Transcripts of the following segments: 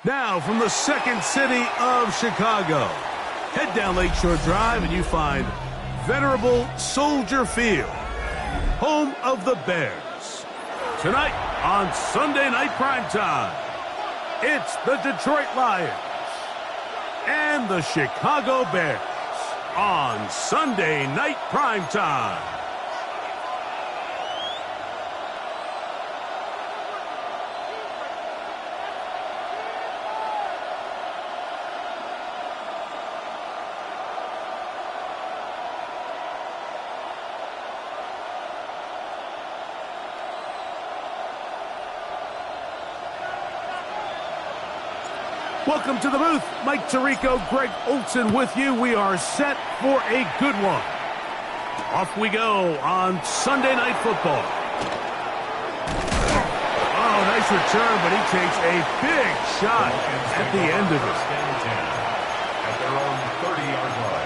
Now, from the second city of Chicago, head down Lakeshore Drive and you find venerable Soldier Field, home of the Bears. Tonight on Sunday Night Primetime, it's the Detroit Lions and the Chicago Bears on Sunday Night Primetime. Welcome to the booth. Mike Tirico, Greg Olson with you. We are set for a good one. Off we go on Sunday Night Football. Oh, nice return, but he takes a big shot at the end of it. At their own 30-yard line.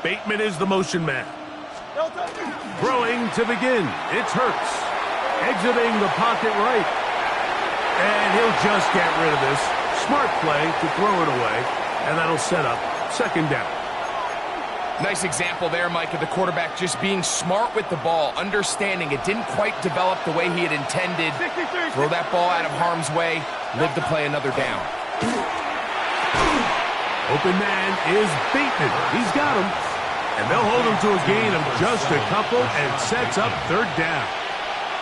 Bateman is the motion man. Throwing to begin. It's Hurts. Exiting the pocket right. And he'll just get rid of this. Smart play to throw it away. And that'll set up second down. Nice example there, Mike, of the quarterback just being smart with the ball, understanding it didn't quite develop the way he had intended. Throw that ball out of harm's way, live to play another down. Open man is Bateman. He's got him. And they'll hold him to a gain of just a couple and sets up third down.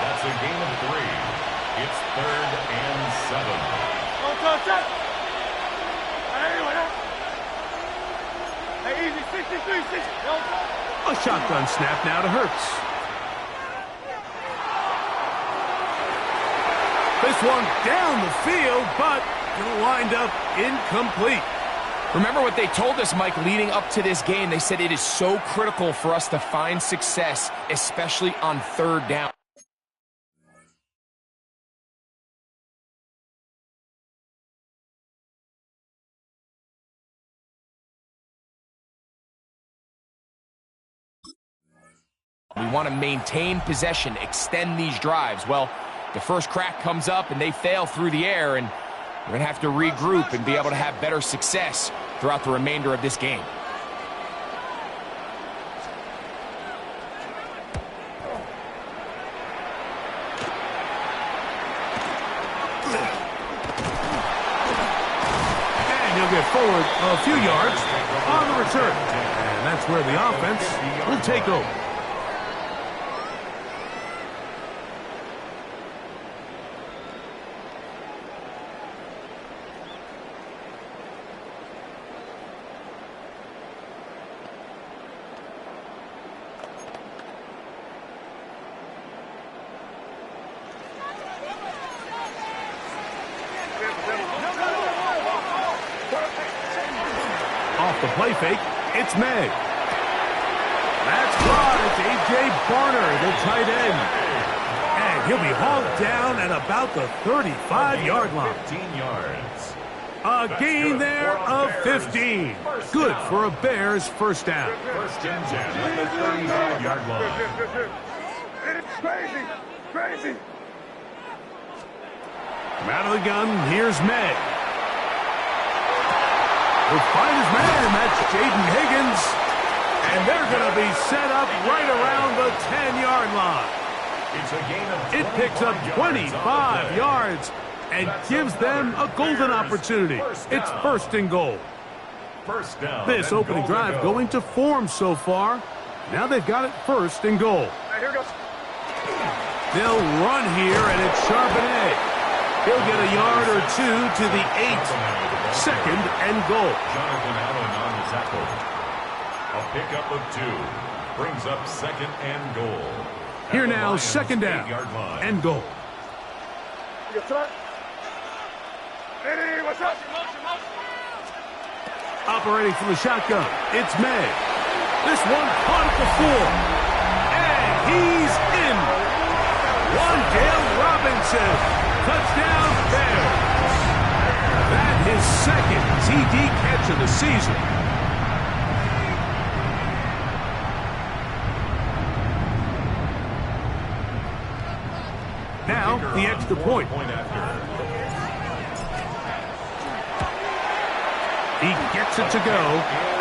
That's a gain of 3. It's 3rd and 7. A shotgun snap now to Hurts. This one down the field, but it'll wind up incomplete. Remember what they told us, Mike, leading up to this game. They said it is so critical for us to find success, especially on third down. We want to maintain possession, extend these drives. Well, the first crack comes up and they fail through the air, and we're going to have to regroup and be able to have better success throughout the remainder of this game. And he'll get forward a few yards on the return. And that's where the offense will take over. Off the play fake, it's May. That's caught. It's A.J. Barner, the tight end. And he'll be hauled down at about the 35-yard line. 15 yards. A gain there of 15. Good for a Bears first down. First and 10 at the 35-yard line. It's crazy. From out of the gun, here's May. He'll find his man. That's Jaden Higgins. And they're going to be set up right around the 10-yard line. It's a gain of It picks up 25 yards and gives them a golden opportunity. It's first and goal. First down. This opening drive going to form so far. Now they've got it first and goal. Here goes. They'll run here, and it's Charbonnet. He'll get a yard or two to the 8. Second and goal. Jonathan Allen on the tackle. A pickup of 2. Brings up second and goal. Here now, second down and goal. Hey, what's up? Operating from the shotgun, it's May. This one caught at the 4. And he's in. Wandale Robinson. Touchdown Bears. That his second TD catch of the season. Now, the extra point. He gets it to go,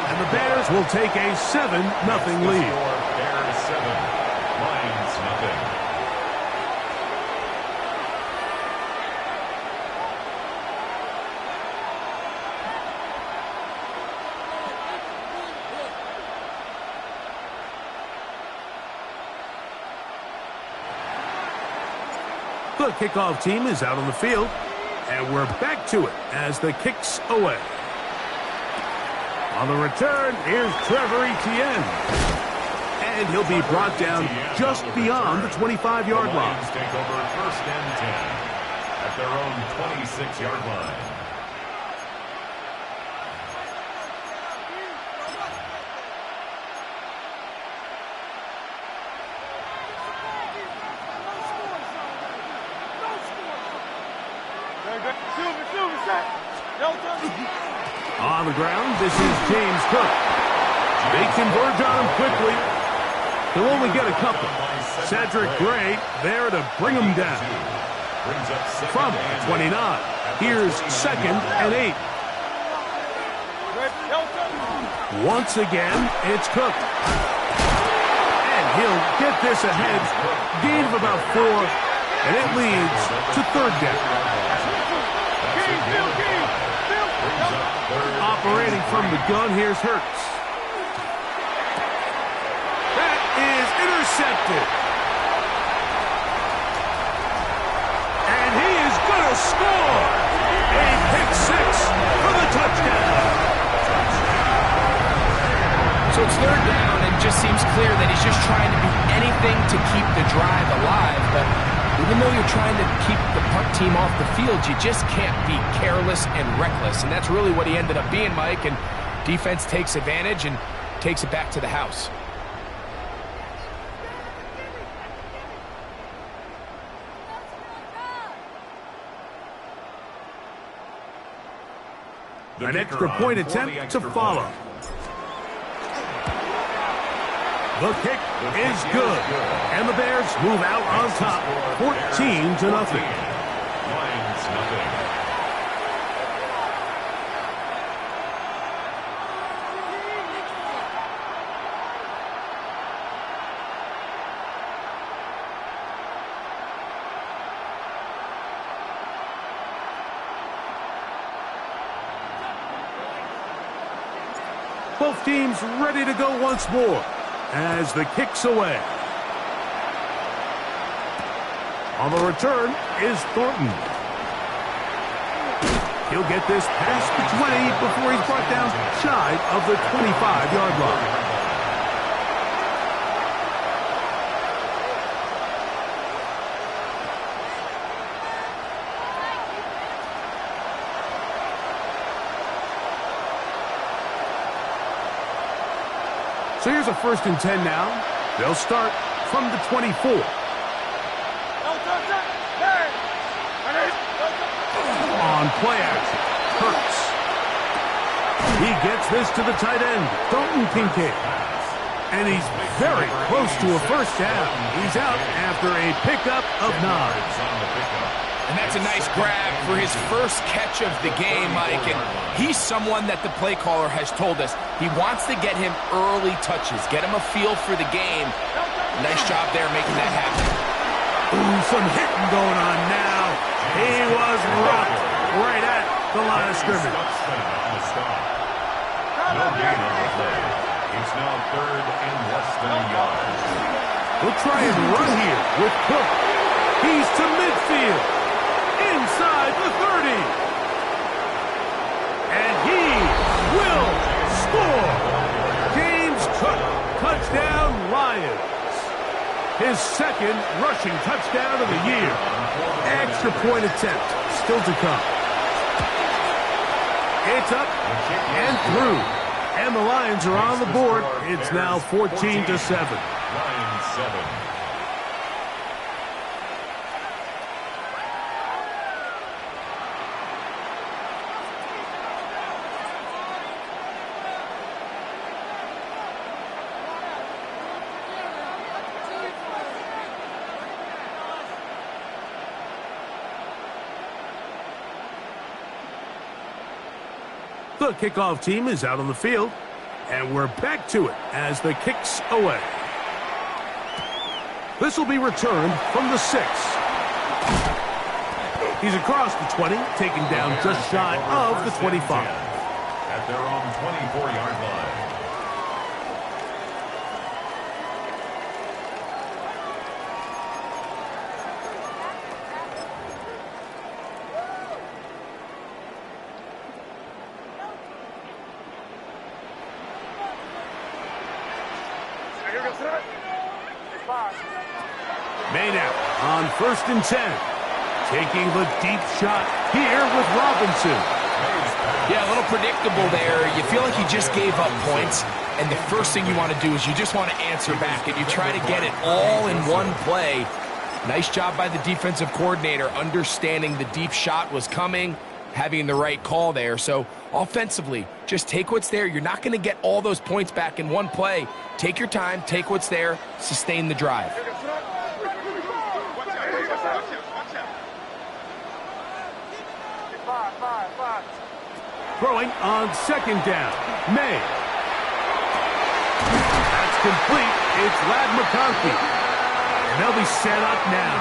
and the Bears will take a 7-0 lead. Bears 7, Lions nothing. The kickoff team is out on the field, and we're back to it as the kick's away. On the return, here's Trevor Etienne. And he'll be brought down just beyond the 25-yard line. Lions take over 1st and 10 at their own 26-yard line. On the ground, this is James Cook. They converge on him quickly. He'll only get a couple. Cedric Gray there to bring him down. From 29, here's 2nd and 8. Once again, it's Cook. And he'll get this ahead. Gain of about 4, and it leads to 3rd down. Operating from the gun, here's Hurts. That is intercepted. And he is going to score. A pick 6 for the touchdown. So it's 3rd down, and it just seems clear that he's just trying to do anything to keep the drive alive, but even though you're trying to keep the punt team off the field, you just can't be careless and reckless. And that's really what he ended up being, Mike. And defense takes advantage and takes it back to the house. An extra point attempt to follow. The kick is good. And the Bears move out on top, 14-0. Lions nothing. Both teams ready to go once more as the kick's away. On the return is Thornton. He'll get this past the 20 before he's brought down shy of the 25-yard line. So here's a 1st and 10 now. They'll start from the 24. On play action, Hurts. He gets this to the tight end, Dalton Kincaid. And he's very close to a 1st down. He's out after a pickup of 9. And that's a nice grab for his first catch of the game, Mike. And he's someone that the play caller has told us he wants to get him early touches, get him a feel for the game. Nice job there making that happen. Ooh, some hitting going on now. He was rocked right at the line of scrimmage. No gain on the play. It's now 3rd and less than a yard. We'll try and run here with Cook. He's to midfield. Inside the 30. And he will score. James Cook, touchdown Lions. His 2nd rushing touchdown of the year. Extra point attempt still to come. It's up and through. And the Lions are on the board. It's now 14-7. Lions 7. The kickoff team is out on the field, and we're back to it as the kick's away. This will be returned from the 6. He's across the 20, taken down just shy of the 25. At their own 24-yard line. Maynard on 1st and 10. Taking the deep shot here with Robinson. Yeah, a little predictable there. You feel like you just gave up points, and the first thing you want to do is you just want to answer back, and you try to get it all in one play. Nice job by the defensive coordinator, understanding the deep shot was coming, having the right call there. So offensively, just take what's there. You're not going to get all those points back in one play. Take your time, take what's there, sustain the drive. Throwing on 2nd down. May. That's complete. It's Lad McConkey. And they'll be set up now.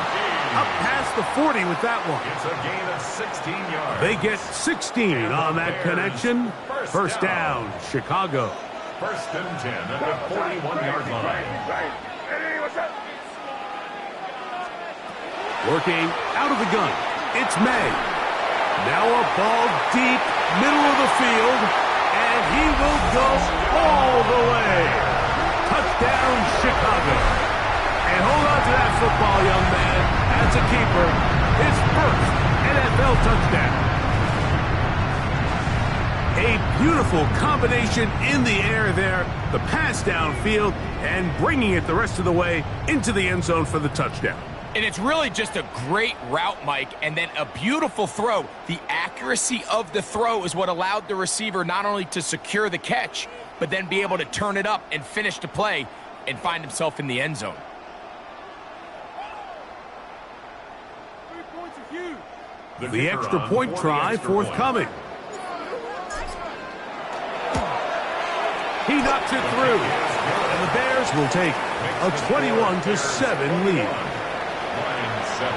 Up past the 40 with that one. It's a gain of 16 yards. They get 16 on that connection. First down, Chicago. 1st and 10 at the 41-yard line. Working out of the gun. It's May. Now a ball deep, middle of the field, and he will go all the way. Touchdown, Chicago. And hold on to that football, young man. As a keeper, his first NFL touchdown. A beautiful combination in the air there. The pass downfield and bringing it the rest of the way into the end zone for the touchdown. And it's really just a great route, Mike, and then a beautiful throw. The accuracy of the throw is what allowed the receiver not only to secure the catch, but then be able to turn it up and finish the play and find himself in the end zone. The extra point try forthcoming. He knocks it through, and the Bears will take a 21-7 lead. 7.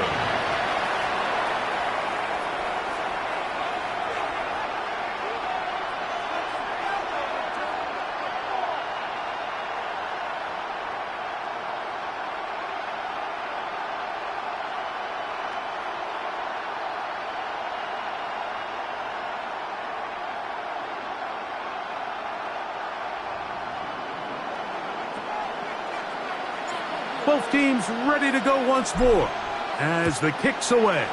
Both teams ready to go once more as the kick's away.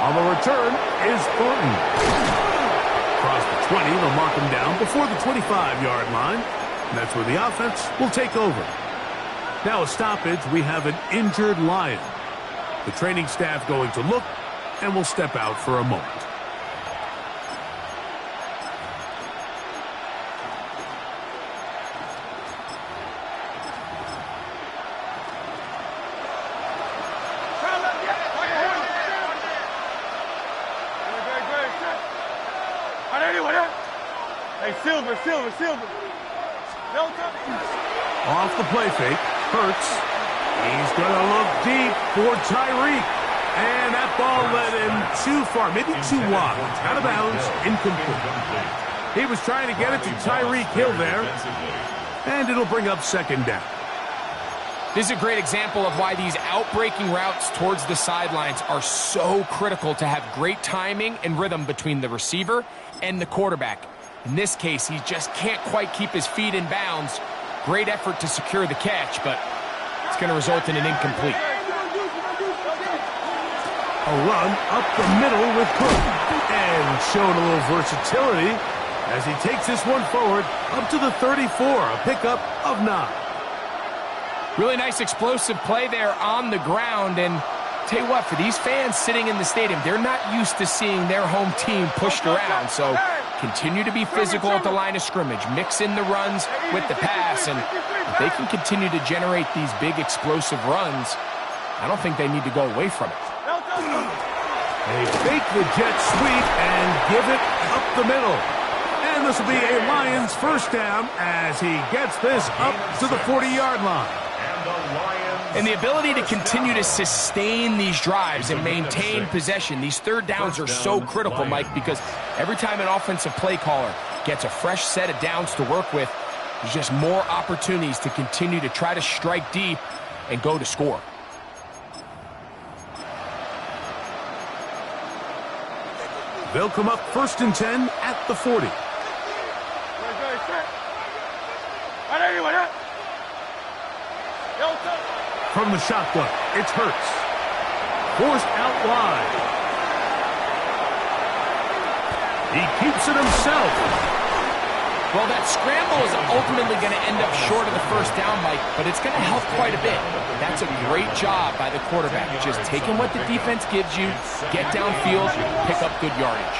On the return is Thornton. Across the 20, they'll mark him down before the 25-yard line. And that's where the offense will take over. Now a stoppage, we have an injured Lion. The training staff going to look and will step out for a moment. Silver. Off the play fake, Hurts. He's going to look deep for Tyreek. And that ball led him too far, maybe too wide. Out of bounds, incomplete. He was trying to get it to Tyreek Hill there. And it'll bring up 2nd down. This is a great example of why these out-breaking routes towards the sidelines are so critical to have great timing and rhythm between the receiver and the quarterback. In this case, he just can't quite keep his feet in bounds. Great effort to secure the catch, but it's going to result in an incomplete. A run up the middle with Cook. And showing a little versatility as he takes this one forward up to the 34, a pickup of 9. Really nice explosive play there on the ground. And tell you what, for these fans sitting in the stadium, they're not used to seeing their home team pushed around. So continue to be physical at the line of scrimmage. Mix in the runs with the pass. And if they can continue to generate these big explosive runs, I don't think they need to go away from it. They fake the jet sweep and give it up the middle. And this will be a Lions first down as he gets this up to the 40-yard line. And the ability to continue to sustain these drives and maintain possession, these third downs are so critical, Mike, because every time an offensive play caller gets a fresh set of downs to work with, there's just more opportunities to continue to try to strike deep and go to score. They'll come up 1st and 10 at the 40. From the shotgun, it's Hurts. Forced out wide. He keeps it himself. Well, that scramble is ultimately going to end up short of the first down, Mike, but it's going to help quite a bit. That's a great job by the quarterback, just taking what the defense gives you, get downfield, pick up good yardage.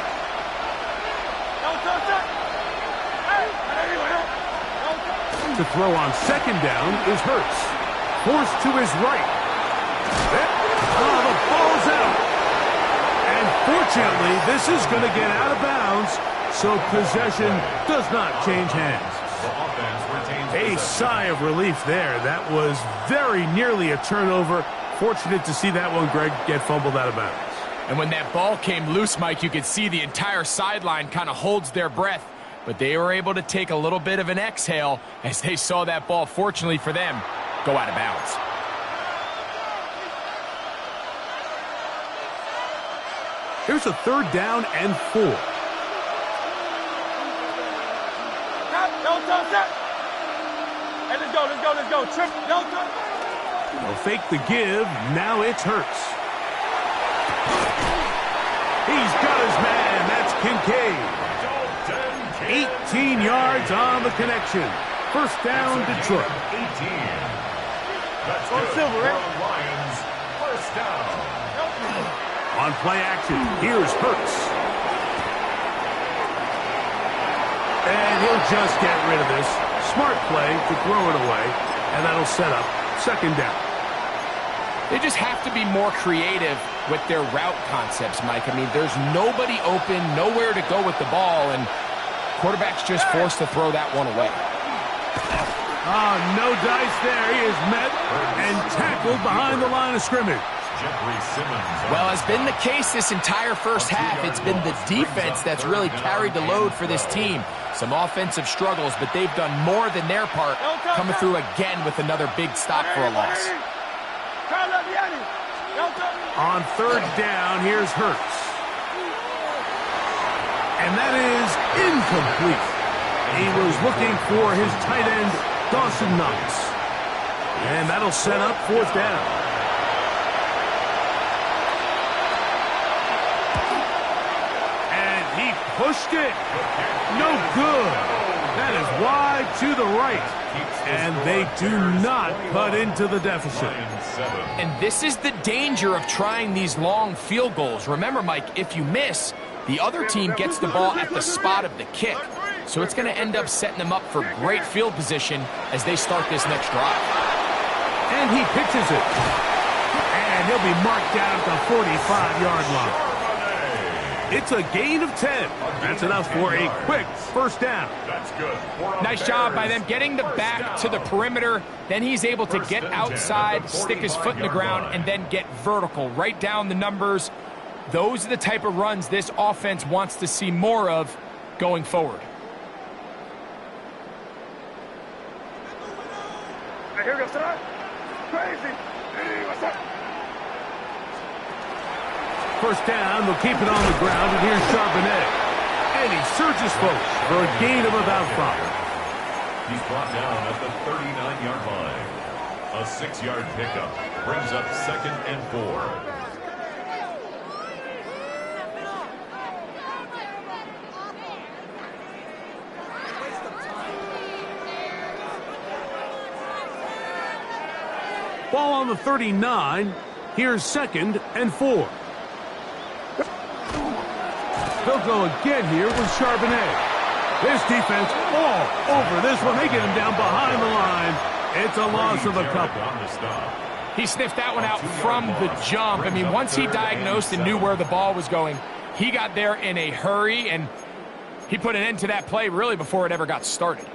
To throw on 2nd down is Hurts. Forced to his right. Oh, the ball's out. And fortunately, this is going to get out of bounds, so possession does not change hands. A sigh of relief there. That was very nearly a turnover. Fortunate to see that one, Greg, get fumbled out of bounds. And when that ball came loose, Mike, you could see the entire sideline kind of holds their breath. But they were able to take a little bit of an exhale as they saw that ball, fortunately for them, go out of bounds. Here's a 3rd down and 4. Hey, let's go. Trip, They'll fake the give. Now it's Hurts. He's got his man. That's Kincaid. 18 yards on the connection. First down, Detroit. 18. That's good for the Lions. First down. On play action, here's Hurts. And he'll just get rid of this. Smart play to throw it away, and that'll set up 2nd down. They just have to be more creative with their route concepts, Mike. I mean, there's nobody open, nowhere to go with the ball, and quarterback's just forced to throw that one away. Oh, no dice there. He is met and tackled behind the line of scrimmage. Well, has been the case this entire first half. It's been the defense that's really carried the load for this team. Some offensive struggles, but they've done more than their part, coming through again with another big stop for a loss. On 3rd down, here's Hurts. And that is incomplete. He was looking for his tight end, Dawson Knox. And that'll set up 4th down. And he pushed it. No good. That is wide to the right. And they do not cut into the deficit. And this is the danger of trying these long field goals. Remember, Mike, if you miss, the other team gets the ball at the spot of the kick. So it's going to end up setting them up for great field position as they start this next drive. And he pitches it. And he'll be marked down at the 45-yard line. It's a gain of 10. That's enough for a quick first down. That's good. Nice job by them getting the back to the perimeter. Then he's able to get outside, stick his foot in the ground, and then get vertical. Right down the numbers. Those are the type of runs this offense wants to see more of going forward. Here goes tonight. Crazy. Hey, what's up? First down, they'll keep it on the ground, and here's Charbonnet. And he surges forward for a gain of about 5. He's brought down at the 39-yard line. A 6-yard pickup brings up 2nd and 4. Ball on the 39. Here's 2nd and 4. They'll go again here with Charbonnet. This defense all over this one. They get him down behind the line. It's a loss of a couple. He sniffed that one out from the jump. I mean, once he diagnosed and knew where the ball was going, he got there in a hurry, and he put an end to that play really before it ever got started.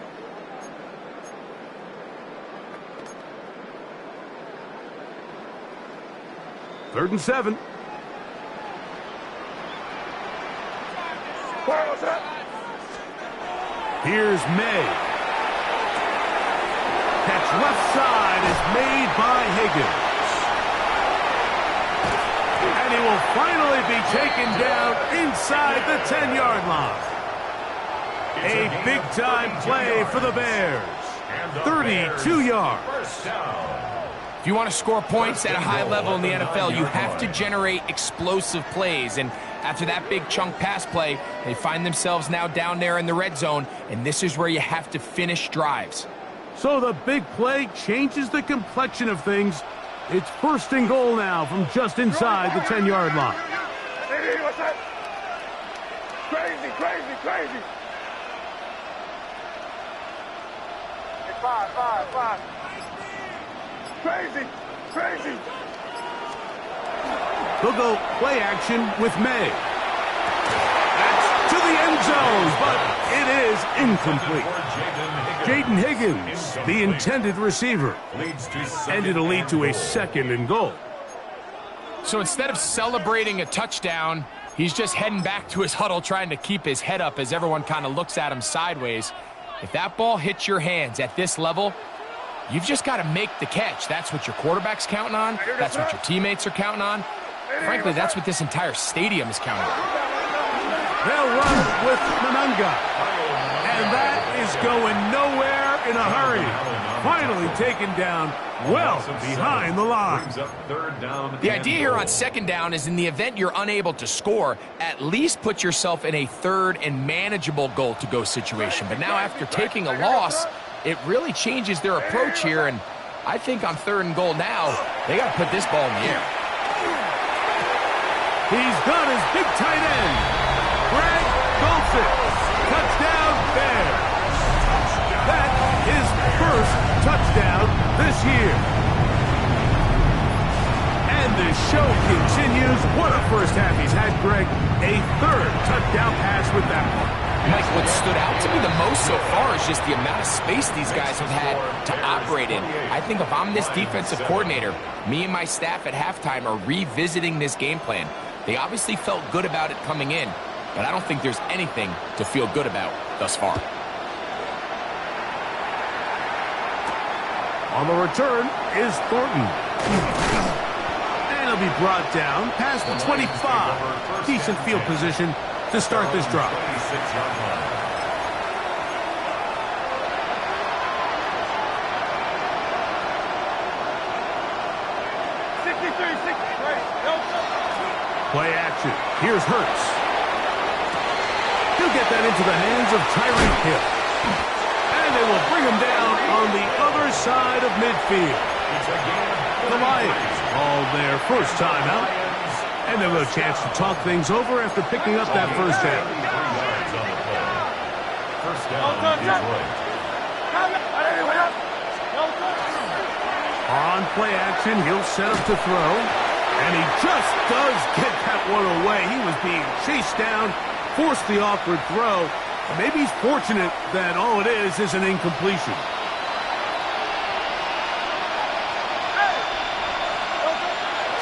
Third and 7. Here's May. Catch left side is made by Higgins. And he will finally be taken down inside the 10-yard line. A big-time play for the Bears. 32 yards. If you want to score points at a high level in the NFL, you have to generate explosive plays. And after that big chunk pass play, they find themselves now down there in the red zone, and this is where you have to finish drives. So the big play changes the complexion of things. It's 1st and goal now from just inside the 10-yard line. Hey, what's that? Crazy. Hey, five. Crazy. They'll go play action with May. That's to the end zone, but it is incomplete. Jaden Higgins, the intended receiver. And it'll lead to a 2nd and goal. So instead of celebrating a touchdown, he's just heading back to his huddle trying to keep his head up as everyone kind of looks at him sideways. If that ball hits your hands at this level, you've just got to make the catch. That's what your quarterback's counting on. That's what your teammates are counting on. Frankly, that's what this entire stadium is counting on. They'll run with Manunga. And that is going nowhere in a hurry. Finally taken down well behind the line. The idea here on 2nd down is in the event you're unable to score, at least put yourself in a 3rd and manageable goal-to-go situation. But now after taking a loss, it really changes their approach here, and I think on 3rd and goal now, they got to put this ball in the air. He's got his big tight end. Greg Dulcich. Touchdown Bears. That is first touchdown this year. And the show continues. What a first half he's had, Greg. A 3rd touchdown pass with that one. Mike, what stood out to me the most so far is just the amount of space these guys have had to operate in. I think if I'm this defensive coordinator, me and my staff at halftime are revisiting this game plan. They obviously felt good about it coming in, but I don't think there's anything to feel good about thus far. On the return is Thornton. And he'll be brought down past the 25. Decent field position to start this drive. Play action. Here's Hurts. He'll get that into the hands of Tyreek Hill. And they will bring him down on the other side of midfield. The Lions call their first timeout. And they'll have a chance to talk things over after picking up that first down. On play action, he'll set up to throw. And he just does get that one away. He was being chased down, forced the awkward throw. And maybe he's fortunate that all it is an incompletion.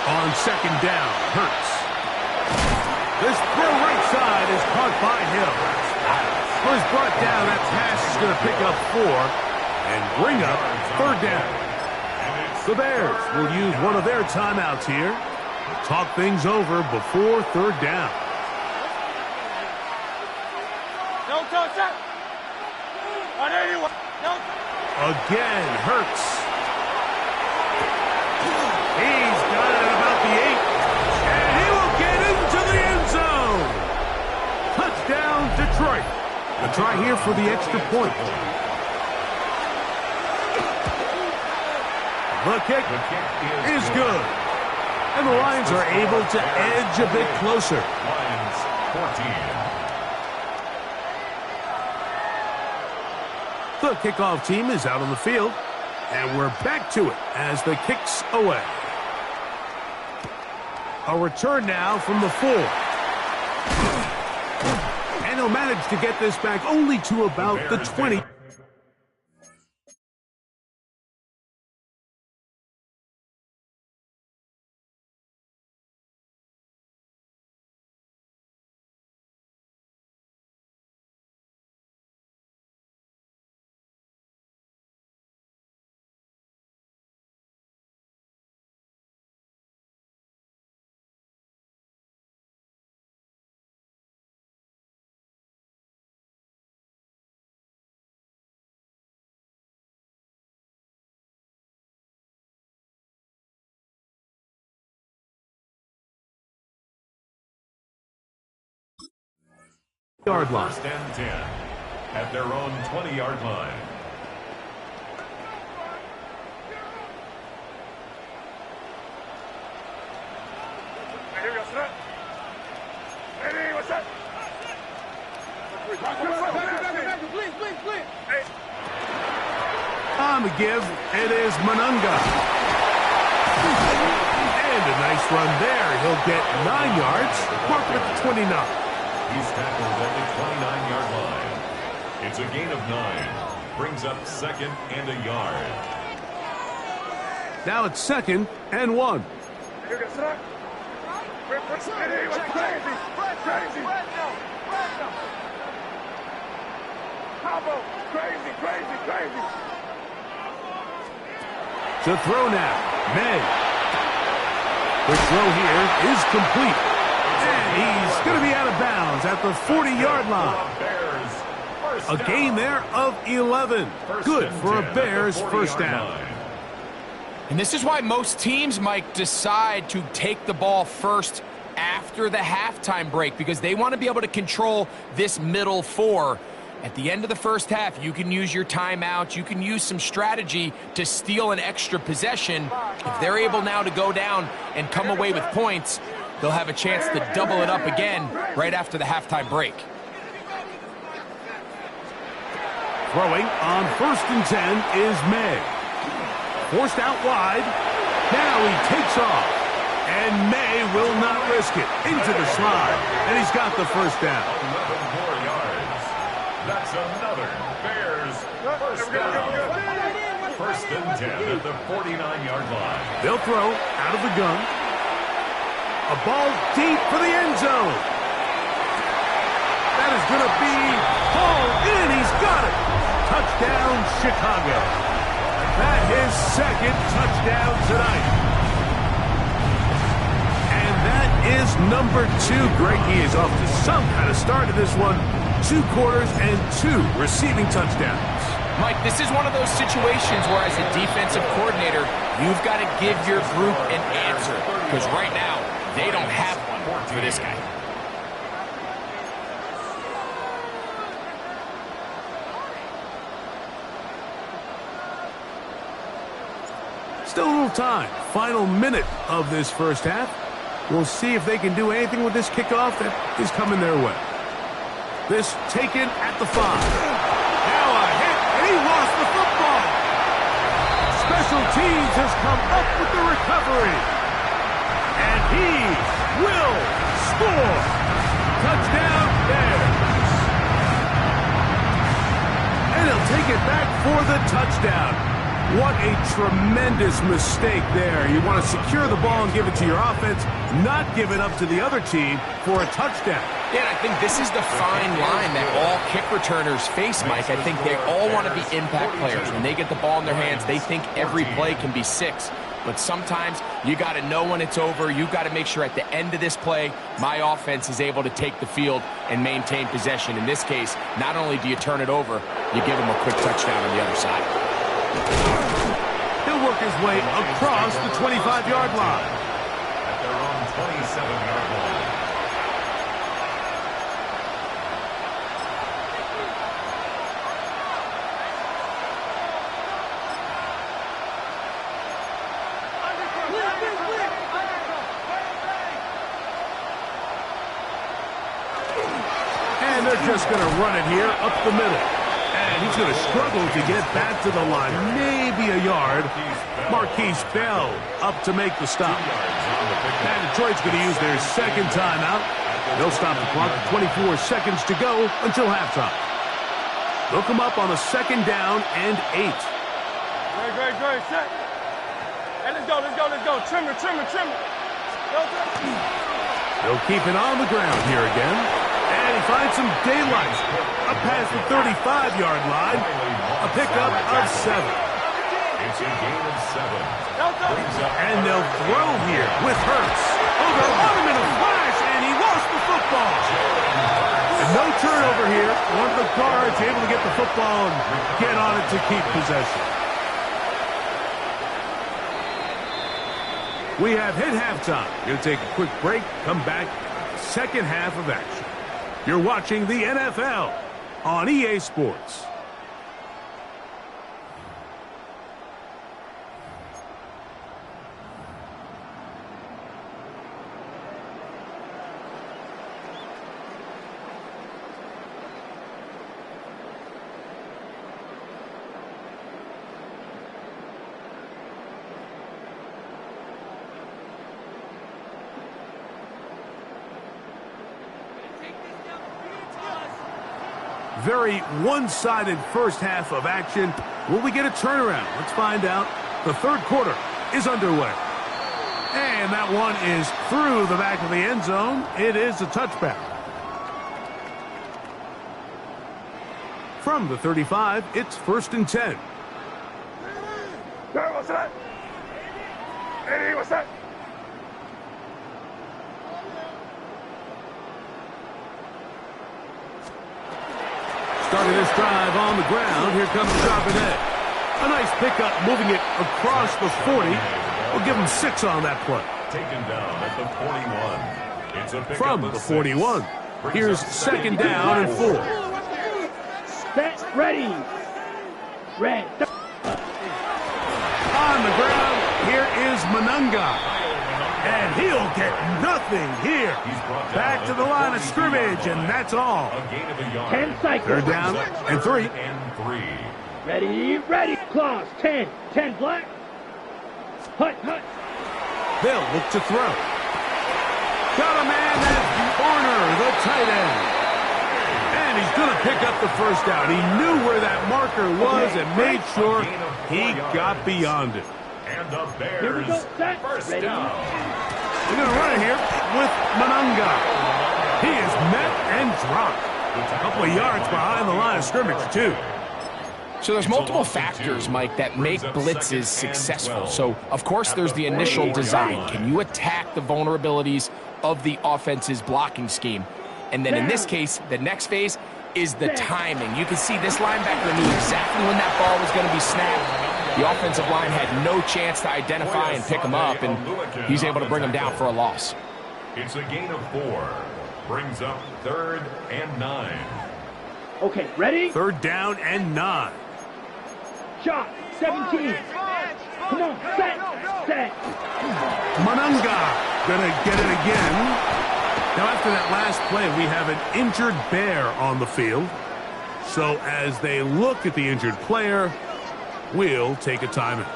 On 2nd down, Hurts. This throw right side is caught by Hill. Was brought down. That pass is going to pick up 4 and bring up 3rd down. The Bears will use one of their timeouts here to talk things over before 3rd down. Again, Hurts. He's got it at about the 8. And he will get into the end zone. Touchdown, Detroit. A try here for the extra point. The kick is good. And the Lions are able to edge a bit closer. Lions 14. The kickoff team is out on the field. And we're back to it as the kick's away. A return now from the 4. And he'll manage to get this back only to about the 20. Yard line. First and 10 at their own 20-yard line. On the give, it is Manunga. And a nice run there. He'll get 9 yards, marked at the 29. He's tackled at the 29-yard line. It's a gain of 9. Brings up 2nd and a yard. Now it's 2nd and 1. Crazy. To throw now, May. The throw here is complete. And he's going to be out of bounds at the 40-yard line. A gain there of 11. Good for a Bears first down. And this is why most teams, Mike, decide to take the ball first after the halftime break, because they want to be able to control this middle 4. At the end of the first half, you can use your timeout. You can use some strategy to steal an extra possession. If they're able now to go down and come away with points, they'll have a chance to double it up again right after the halftime break. Throwing on 1st and 10 is May. Forced out wide. Now he takes off. And May will not risk it. Into the slide. And he's got the first down. 11 more yards. That's another Bears first down. 1st and 10 at the 49-yard line. They'll throw out of the gun. A ball deep for the end zone. That is going to be hauled in. He's got it. Touchdown, Chicago. That is 2nd touchdown tonight. And that is number 2. Greg, he is off to some kind of start in this one. 2 quarters and 2 receiving touchdowns. Mike, this is one of those situations where as a defensive coordinator, you've got to give your group an answer. Because right now, they don't have one for this guy. Still a little time. Final minute of this first half. We'll see if they can do anything with this kickoff that is coming their way. This taken at the 5. Now a hit, and he lost the football. Special teams has come up with the recovery. And he will score. Touchdown, Bears. And he'll take it back for the touchdown. What a tremendous mistake there. You want to secure the ball and give it to your offense, not give it up to the other team for a touchdown. Yeah, and I think this is the fine line that all kick returners face, Mike. I think they all want to be impact players. When they get the ball in their hands, they think every play can be 6. But sometimes you got to know when it's over. You got to make sure at the end of this play, my offense is able to take the field and maintain possession. In this case, not only do you turn it over, you give them a quick touchdown on the other side. He'll work his way across the 25-yard line. At their own 27-yard line. And they're just going to run it here up the middle. And he's going to struggle to get back to the line. Maybe a yard. Marquise Bell up to make the stop. And Detroit's going to use their second timeout. They'll stop the clock with 24 seconds to go until halftime. They'll come up on a second down and 8. Great, set. Hey, let's go. Trim it. They'll keep it on the ground here again. And he finds some daylight. Up past the 35-yard line. A pickup of 7. It's a gain of 7. And they'll throw here with Hurts. Oh, they'll run him in a flash, and he lost the football. And no turnover here. One of the guards able to get the football and get on it to keep possession. We have hit halftime. Going to take a quick break, come back, second half of action. You're watching the NFL on EA Sports. Very one-sided first half of action. Will we get a turnaround? Let's find out. The third quarter is underway. And that one is through the back of the end zone. It is a touchback. From the 35, it's 1st and 10. What's that? Hey, what's that? Starting this drive on the ground. Here comes Charbonnet. A nice pickup moving it across the 40. We'll give him 6 on that play. Taken down at the 41. It's a pickup From the 41. Here's second down and 4. Set, ready. Red. On the ground, here is Manunga. And he'll get nothing here. Back to the line of scrimmage, and that's all. 10 seconds. They're down and 3. Ready. Claws, 10. 10 black. Hut. They'll look to throw. Got a man, that's Warner, the tight end. And he's going to pick up the first down. He knew where that marker was and made sure he got beyond it. And the Bears, Here we go, set. first Ready. down. We're going to run it here with Manunga. He is met and dropped. A couple of yards behind the line of scrimmage, too. So there's multiple factors, Mike, that make blitzes successful. So, of course, there's the initial design. Can you attack the vulnerabilities of the offense's blocking scheme? And then in this case, the next phase is the timing. You can see this linebacker knew exactly when that ball was going to be snapped. The offensive line had no chance to identify and pick him up, and he's able to bring him down for a loss. It's a gain of 4. Brings up 3rd and 9. Okay, ready? 3rd down and 9. Shot, 17. Come on, set. Manunga gonna get it again. Now after that last play, we have an injured Bear on the field. So as they look at the injured player, we'll take a timeout.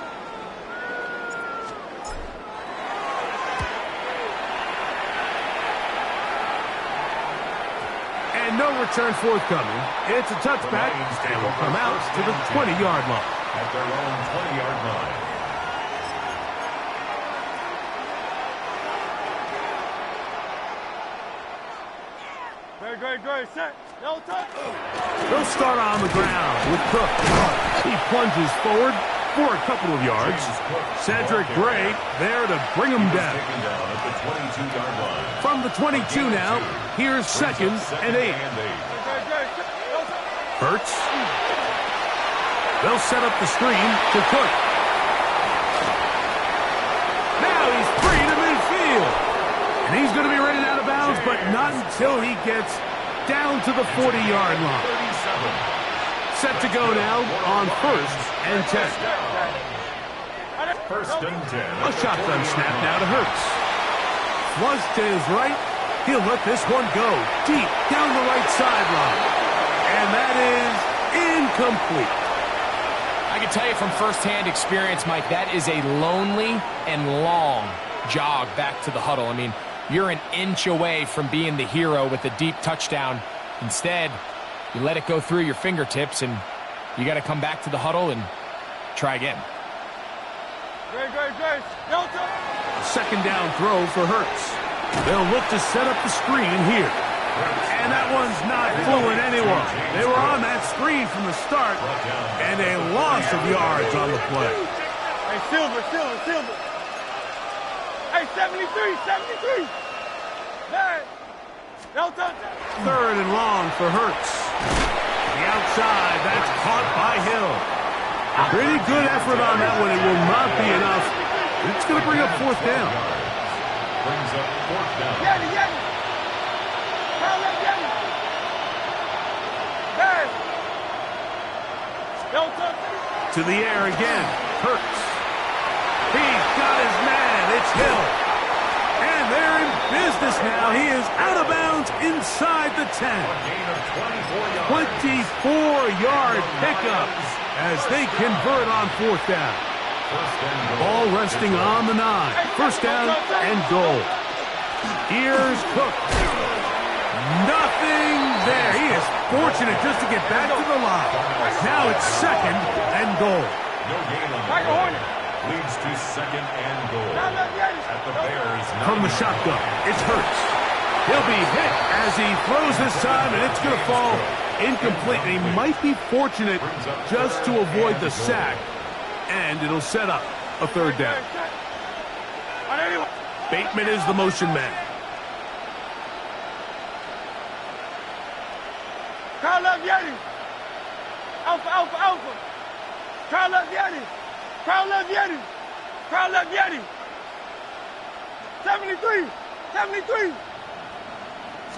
And no return forthcoming. It's a touchback, and will come out to the 20-yard line. At their own 20-yard line. Great, set. No touch. They'll start on the ground with Cook. He plunges forward for a couple of yards. Cedric Gray there to bring him down. Taken down at the 22-yard line. From the 22 now, here's 2nd and 8. Hurts. They'll set up the screen to Cook. Now he's free to midfield. And he's going to be running out of bounds, but not until he gets down to the 40-yard line. Set to go now on 1st and 10. First and 10. A shotgun snap now to Hurts. Flush to his right. He'll let this one go deep down the right sideline. And that is incomplete. I can tell you from firsthand experience, Mike, that is a lonely and long jog back to the huddle. I mean, you're an inch away from being the hero with a deep touchdown. Instead, you let it go through your fingertips, and you got to come back to the huddle and try again. Great. Delta. Second down throw for Hurts. They'll look to set up the screen here. And that one's not fooling anyone. They were on that screen from the start, and a loss of yards on the play. Hey, Silver. Hey, 73. Hey, Delta. Third and long for Hurts. The outside, that's caught by Hill. Pretty good effort on that one. It will not be enough. It's going to bring up fourth down. Brings up fourth down. Yeti. Hey. Delta. To the air again. Hurts. He's got his man. It's Hill. And they're in business now. He is out of bounds inside the 10. A gain of 24 yards. 24-yard pickup as they convert on fourth down. Ball resting on the 9. First down and goal. Here's Cook. Nothing there. He is fortunate just to get back to the line. Now it's second and goal. No gain on the play. Leads to second and goal. At the Bears. From the shotgun, it's Hurts. He'll be hit as he throws this time, and it's going to fall incomplete. And he might be fortunate just to avoid the sack, and it'll set up a third down. Bateman is the motion man. Call up Yeti. Alpha. Call up Yeti. 73.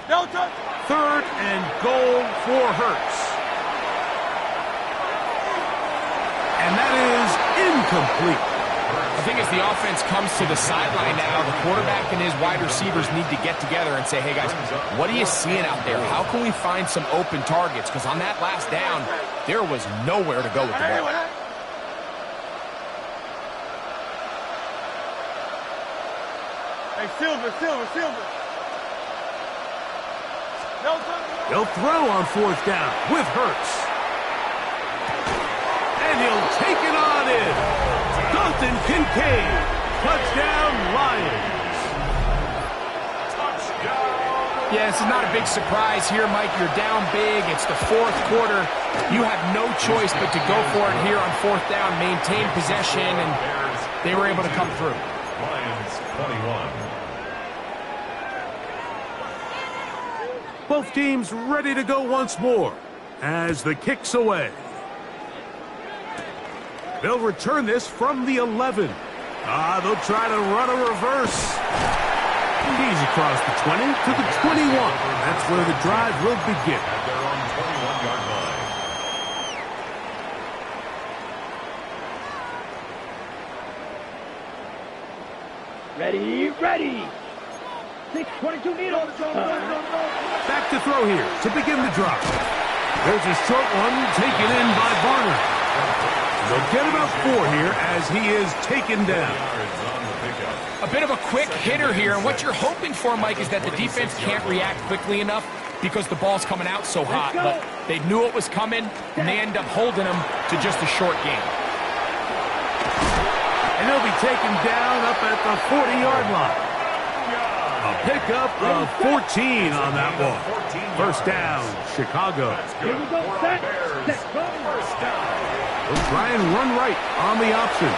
Delta. Third and goal for Hurts. And that is incomplete. I think as the offense comes to the sideline now, the quarterback and his wide receivers need to get together and say, hey, guys, what are you seeing out there? How can we find some open targets? Because on that last down, there was nowhere to go with the ball. Hey, Silver. He'll throw on fourth down with Hurts. And he'll take it on in. Dalton Kincaid. Touchdown, Lions. Touchdown. Yeah, this is not a big surprise here, Mike. You're down big. It's the fourth quarter. You have no choice but to go for it here on fourth down, maintain possession, and they were able to come through. Lions 21. Both teams ready to go once more as the kick's away. They'll return this from the 11. They'll try to run a reverse. He's across the 20 to the 21. That's where the drive will begin. At their own 21-yard line. Ready. 6:22 needles. Back to throw here to begin the drive. There's a short one taken in by Barner. They'll get about 4 here as he is taken down. A bit of a quick hitter here, and what you're hoping for, Mike, is that the defense can't react quickly enough because the ball's coming out so hot. But they knew it was coming, and they end up holding him to just a short gain. And he'll be taken down up at the 40-yard line. A pickup of 14 on that one. First down, Chicago. Here we go. Set. First down. They'll try and run right on the option.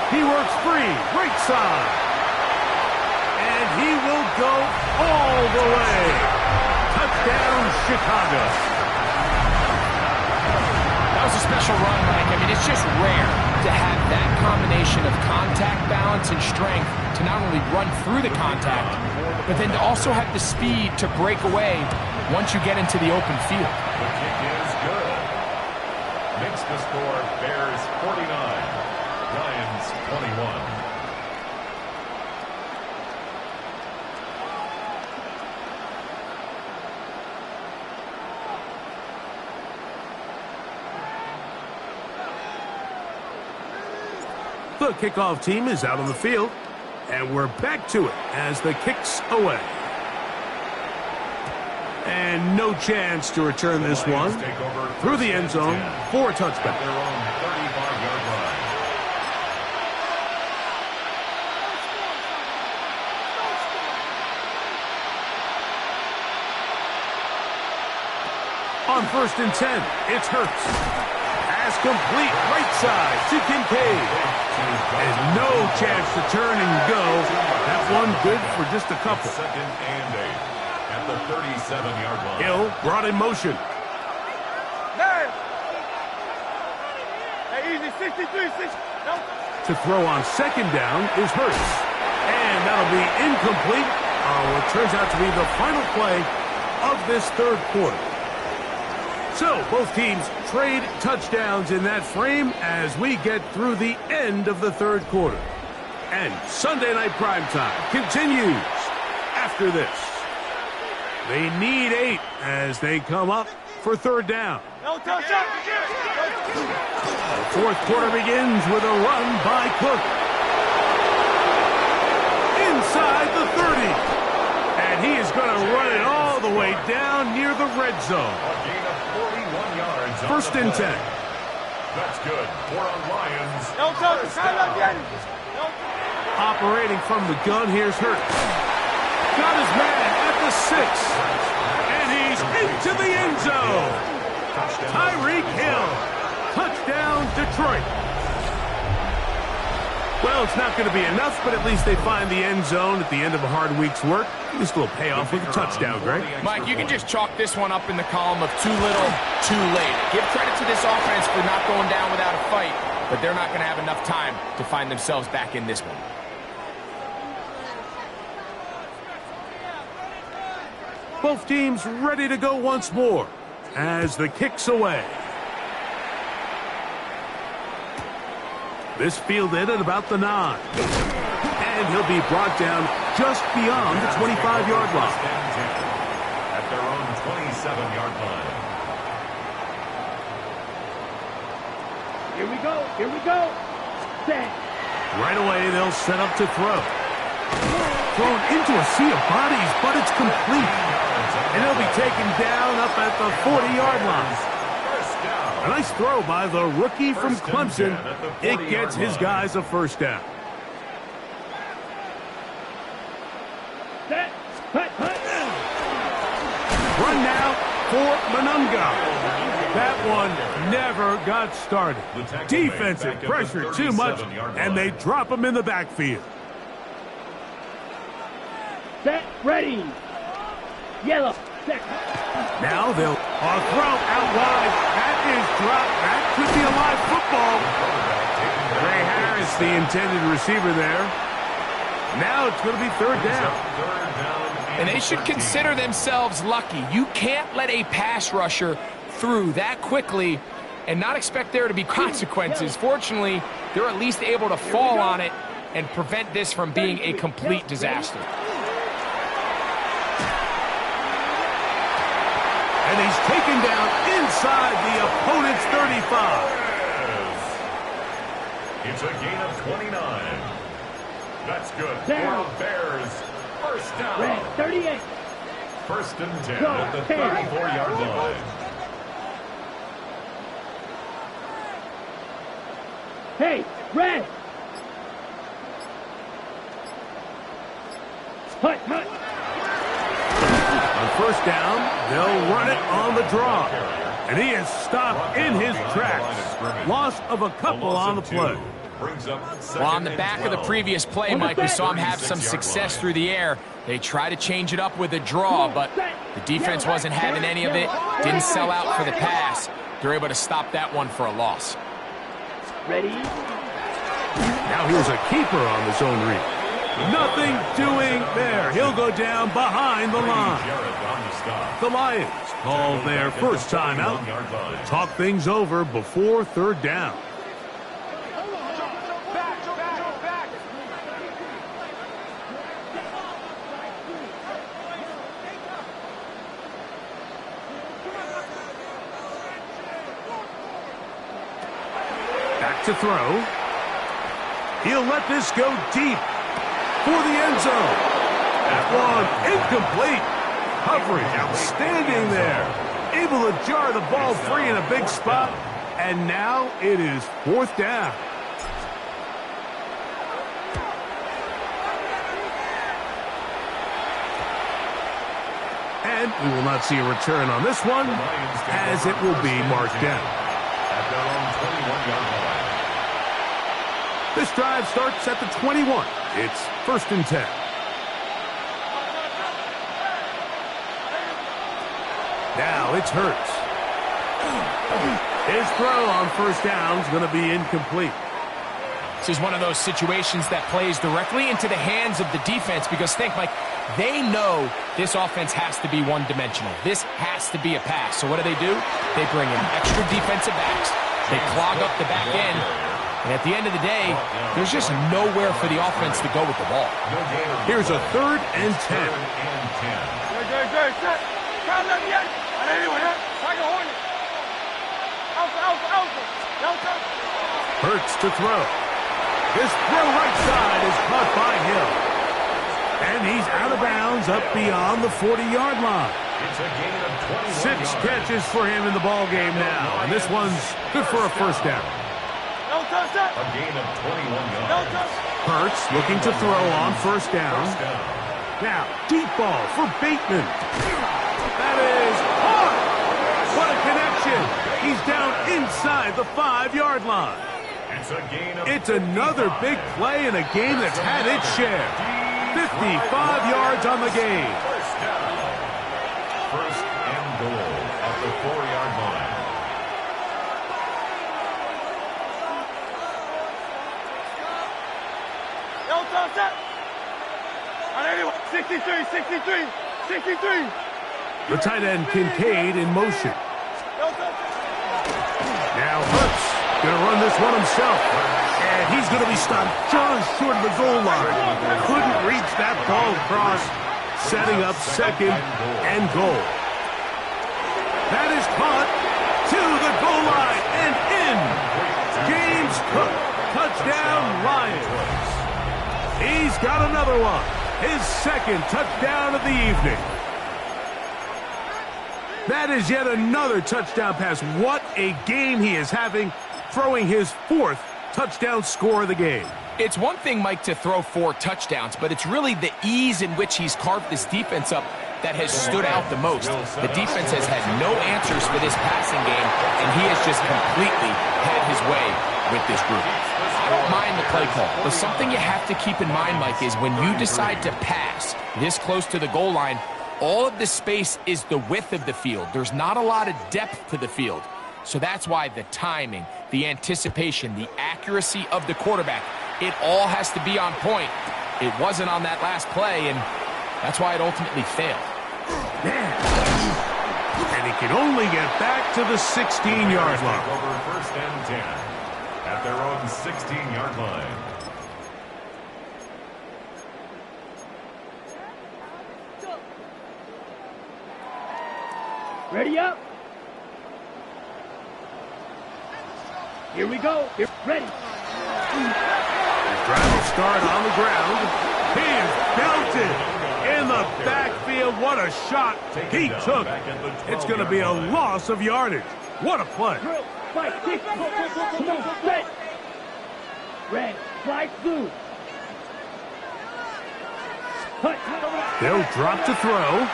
He works free, right side. And he will go all the way. Touchdown, Chicago. That was a special run, Mike. I mean, it's just rare to have that combination of contact balance and strength to not only run through the contact, but then to also have the speed to break away once you get into the open field. The kick is good. the score, Bears 49, Lions 21. The kickoff team is out on the field, and we're back to it as the kick's away. And no chance to return this one through the end zone for a touchback. Their own 35-yard line. On 1st and 10, it's Hurts. Pass complete, right side to Kincaid. And no chance to turn and go. That one good for just a couple. 2nd and 8 at the 37-yard line. Hill brought in motion. Hey, easy, 63, 60. No. To throw on 2nd down is Hurts. And that'll be incomplete. Oh, it turns out to be the final play of this 3rd quarter. So, both teams trade touchdowns in that frame as we get through the end of the 3rd quarter. And Sunday Night Primetime continues after this. They need 8 as they come up for 3rd down. No touchdown. The 4th quarter begins with a run by Cook. Inside the 30. And he is going to run it all the way down near the red zone. A gain of 41 yards. 1st and 10. That's good for a Lions. No touchdown. Operating from the gun, here's Hurts. Got his man at the 6. And he's into the end zone. Tyreek Hill. Touchdown, Detroit. Well, it's not going to be enough, but at least they find the end zone at the end of a hard week's work. At least a little payoff with a touchdown, Greg. Mike, you can just chalk this one up in the column of too little, too late. Give credit to this offense for not going down without a fight, but they're not going to have enough time to find themselves back in this one. Both teams ready to go once more as the kick's away. This fielded at about the 9. And he'll be brought down just beyond the 25-yard line. At their own 27-yard line. Here we go. Here we go. Set. Right away, they'll set up to throw. Thrown into a sea of bodies, but it's complete. And he'll be taken down up at the 40-yard line. A nice throw by the rookie from Clemson. It gets his guys a 1st down. Set. Hut. Run now for Monunga. That one never got started. Defensive pressure too much, and they drop him in the backfield. Set. Ready. Yellow. Set. Now they'll throw out wide. That is dropped. That could be a live football. Ray Harris, the intended receiver there. Now it's going to be 3rd down. And they should consider themselves lucky. You can't let a pass rusher through that quickly and not expect there to be consequences. Fortunately, they're at least able to fall on it and prevent this from being a complete disaster. And he's taken down inside the opponent's 35. It's a gain of 29. That's good for the Bears. 1st down. Red. 38. 1st and 10 at the 34-yard line. Hey, red. Hut. On 1st down, they'll run it on the draw. And he is stopped in his tracks. Loss of a couple on the play. Well, on the back of the previous play, Mike, we saw him have some success through the air. They try to change it up with a draw, but the defense wasn't having any of it. Didn't sell out for the pass. They're able to stop that one for a loss. Ready. Now here's a keeper on the zone read. Nothing doing there. He'll go down behind the line. The Lions call their first timeout. Talk things over before third down. Back to throw. He'll let this go deep for the end zone. That one incomplete. Coverage outstanding there. Able to jar the ball free in a big spot. And now it is fourth down. And we will not see a return on this one, as it will be marked down. At their own 21-yard line. This drive starts at the 21. It's 1st and 10. Now it's Hurts. His throw on first down is going to be incomplete. This is one of those situations that plays directly into the hands of the defense because think, Mike, they know this offense has to be one-dimensional. This has to be a pass. So what do? They bring in extra defensive backs. They clog up the back end. And at the end of the day, there's just nowhere for the offense to go with the ball. Here's a 3rd and 10. Good. Set. Try to let me in. I didn't even hit. Like a hornet. Alpha. Hurts to throw. His throw right side is caught by Hill. And he's out of bounds up beyond the 40-yard line. It's a gain of 21 6 catches for him in the ball game now. And this one's good for a first down. No touchdown. A gain of 21 yards. No touchdown. Hurts looking to throw on first down. Now, deep ball for Bateman. That is caught. What a connection. He's down inside the 5-yard line. It's a gain of It's another big play in a game that's had its share. 55 yards on the game. First down. First and goal at the 4-yard line. No touchdown. I didn't even 63. The tight end Kincaid in motion. No touchdown. Now Hurts going to run this one himself. And he's going to be stopped just short of the goal line. Couldn't reach that ball across, setting up 2nd and goal. That is caught to the goal line and in. James Cook, touchdown Lions. He's got another one. His 2nd touchdown of the evening. That is yet another touchdown pass. What a game he is having, throwing his 4th touchdown score of the game. It's one thing, Mike, to throw 4 touchdowns, but it's really the ease in which he's carved this defense up that has stood out the most. The defense has had no answers for this passing game, and he has just completely had his way with this group. I don't mind the play call, but something you have to keep in mind, Mike, is when you decide to pass this close to the goal line, all of the space is the width of the field. There's not a lot of depth to the field. So that's why the timing, the anticipation, the accuracy of the quarterback, it all has to be on point. It wasn't on that last play, and that's why it ultimately failed. And he can only get back to the 16-yard line. Over 1st and 10 at their own 16-yard line. Ready up. Here we go. Here, ready. His drive will start on the ground. He's belted in the backfield. What a shot he took. It's going to be a loss of yardage. What a play. Drill. Fight. Kick. Come on. Set. Red. Slide through. Cut. They'll drop to throw.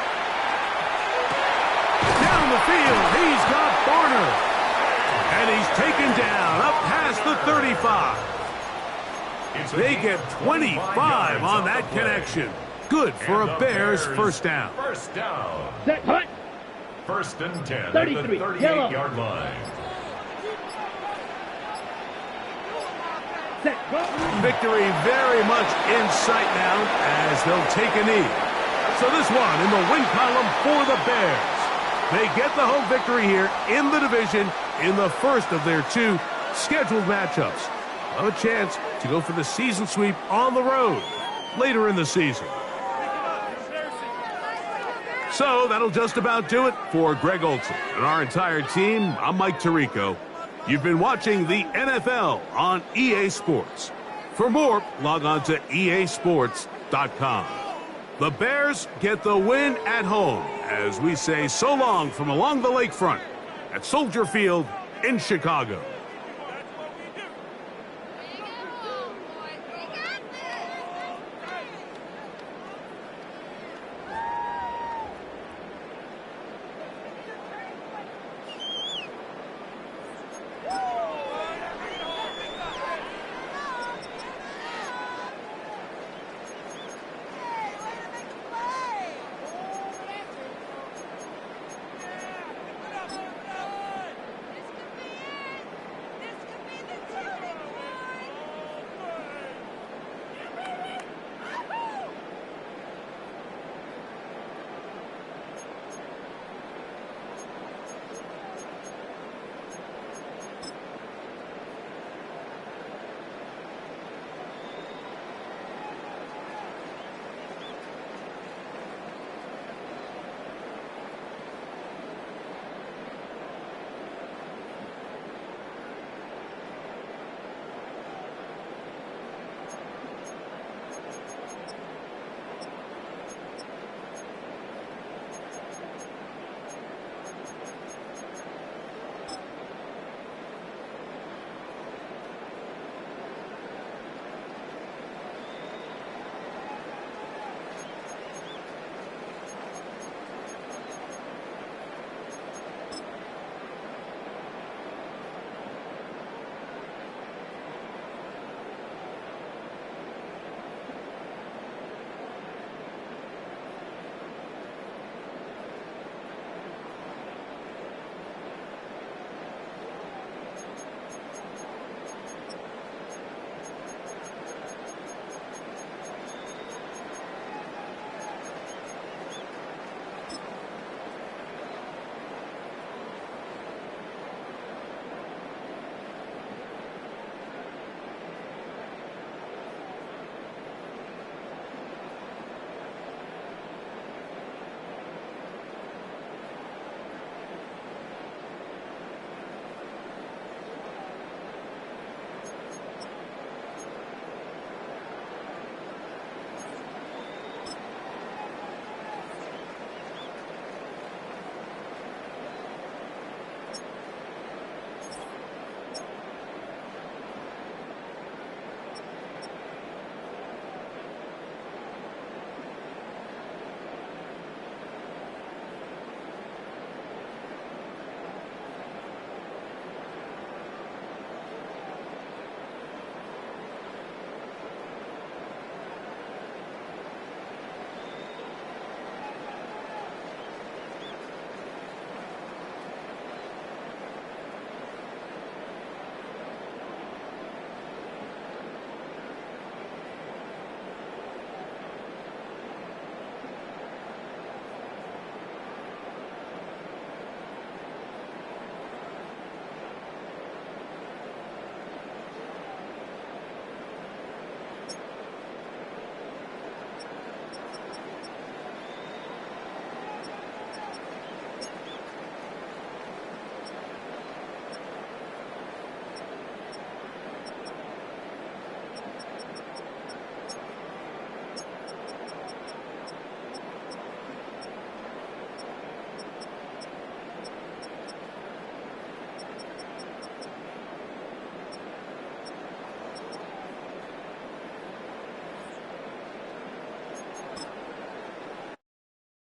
Down the field, he's got Barner. And he's taken down up past the 35. They get 25 on that connection. Good for a Bears first down. First down. Set. Cut. 1st and 10 at 33. the 38-yard line. Set. Go. Victory very much in sight now as they'll take a knee. So this one in the win column for the Bears. They get the home victory here in the division in the first of their 2 scheduled matchups. A chance to go for the season sweep on the road later in the season. So that'll just about do it for Greg Olson and our entire team. I'm Mike Tirico. You've been watching the NFL on EA Sports. For more, log on to easports.com. The Bears get the win at home as we say so long from along the lakefront at Soldier Field in Chicago.